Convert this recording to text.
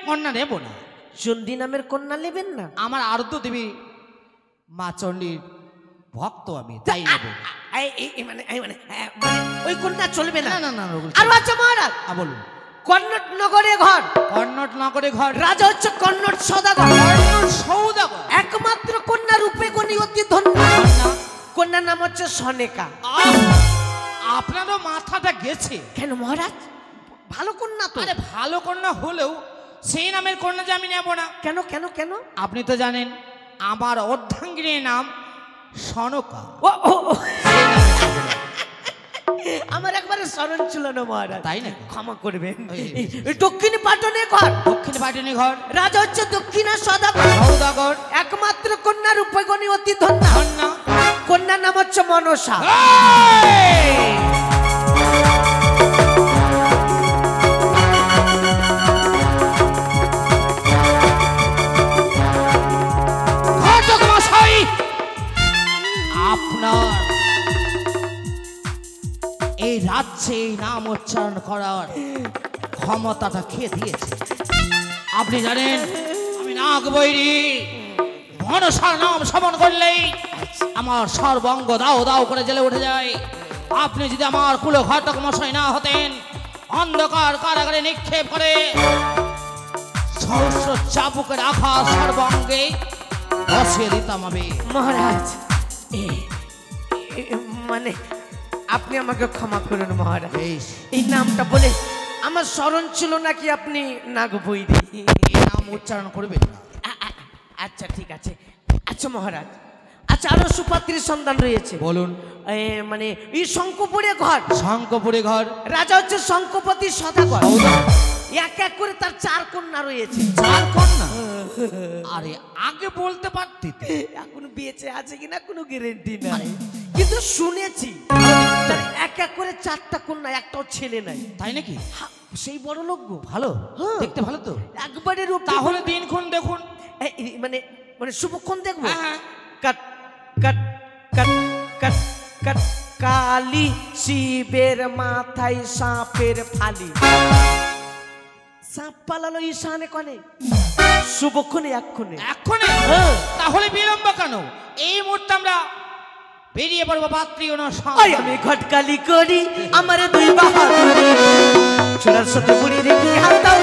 কন্যা নেব না। চণ্ডী নামের কন্যা নেবেন না? আমার আরত দেবী মা চণ্ডীর ভক্ত আমি, তাই নেব। ওই কন্যা চলবে না? না না না। আর আচ্ছা মহারাজ, বলুন। কর্ণট নগরে ঘর, কর্ণট নগরে ঘর, রাজা হচ্ছে কর্ণট সদাগর। কর্ণট সৌদাগর, একমাত্র কন্যা রূপে গণি অতি ধন্য। কন্যার নাম হচ্ছে সনেকা। আপনারও মাথাটা গেছে কেন মহারাজ? ভালো কন্যা তো। আরে ভালো কন্যা হলেও সেই নামের কন্যা যে আমি নেব না। কেন কেন কেন? আপনি তো জানেন আমার অর্ধাঙ্গিনীর নাম সনকা। আমার একবারে স্মরণ ছিল না মহারাজ, তাই না? ক্ষমা করবেন। দক্ষিণ পাটনে ঘর, দক্ষিণ পাটনে ঘর, রাজা হচ্ছে দক্ষিণা সদাগর। সৌদাগর, একমাত্র কন্যা রূপে গণি অতি ধন্য। কন্যার নাম হচ্ছে মনসা। আপনার এই রাজ্যে এই নাম উচ্চারণ করার ক্ষমতাটা খেয়ে দিয়েছে। আপনি জানেন আমি নাগ বৈরী, মনসার নাম শ্রবণ করলেই আমার সর্বঙ্গ দাও দাও করে জ্বলে উঠে যায়। আপনি যদি আমার কুলঘাতক মশাই না হতেন, অন্ধকার কারাগারে নিক্ষেপ করে সহস্র চাবুকের আঘাত সর্বঙ্গে বসিয়ে দিতাম আমি। মহারাজ মানে আপনি আমাকে ক্ষমা করুন মহারাজ, এই নামটা বলে আমার স্মরণ ছিল নাকি আপনি নাগবৈরী। এই নাম উচ্চারণ করবেন না। আচ্ছা ঠিক আছে। আচ্ছা মহারাজ, আচ্ছা আরো সুপাত্রীর সন্ধান রয়েছে। বলুন। মানে এই শঙ্কপুরে ঘর, শঙ্কপুরে ঘর, রাজা হচ্ছে শঙ্কপতি সদাগর। এক এক করে তার 4 কন্যা রয়েছে। 4 কন্যা? আরে আগে বলতে পারতি। এখন বেঁচে আছে কিনা কোনো গ্যারেন্টি নাই, কিন্তু শুনেছি এক এক করে 4টা কন্যা, একটাও ছেলে নাই। তাই নাকি? সেই বড় লোক গো, ভালো দেখতে, ভালো তো একবারে রূপ। তাহলে দিনক্ষণ দেখুন, মানে মানে শুভক্ষণ দেখবো। হ্যাঁ। কাট কাট কাট কাট কাট কালি শিবের মাথায় সাপের ফালি। সাপ পালালো ঈশানে কনে, শুভক্ষণে এক্ষণে। তাহলে বিলম্ব কেন? এই মুহূর্তে আমরা বেরিয়ে পড়বো পাত্রী অনুষ্ঠান। আমি ঘটকালি করি আমার 2 বাহাদুরি, ছোড়ার সাথে বুড়ি রেখে হাত দাও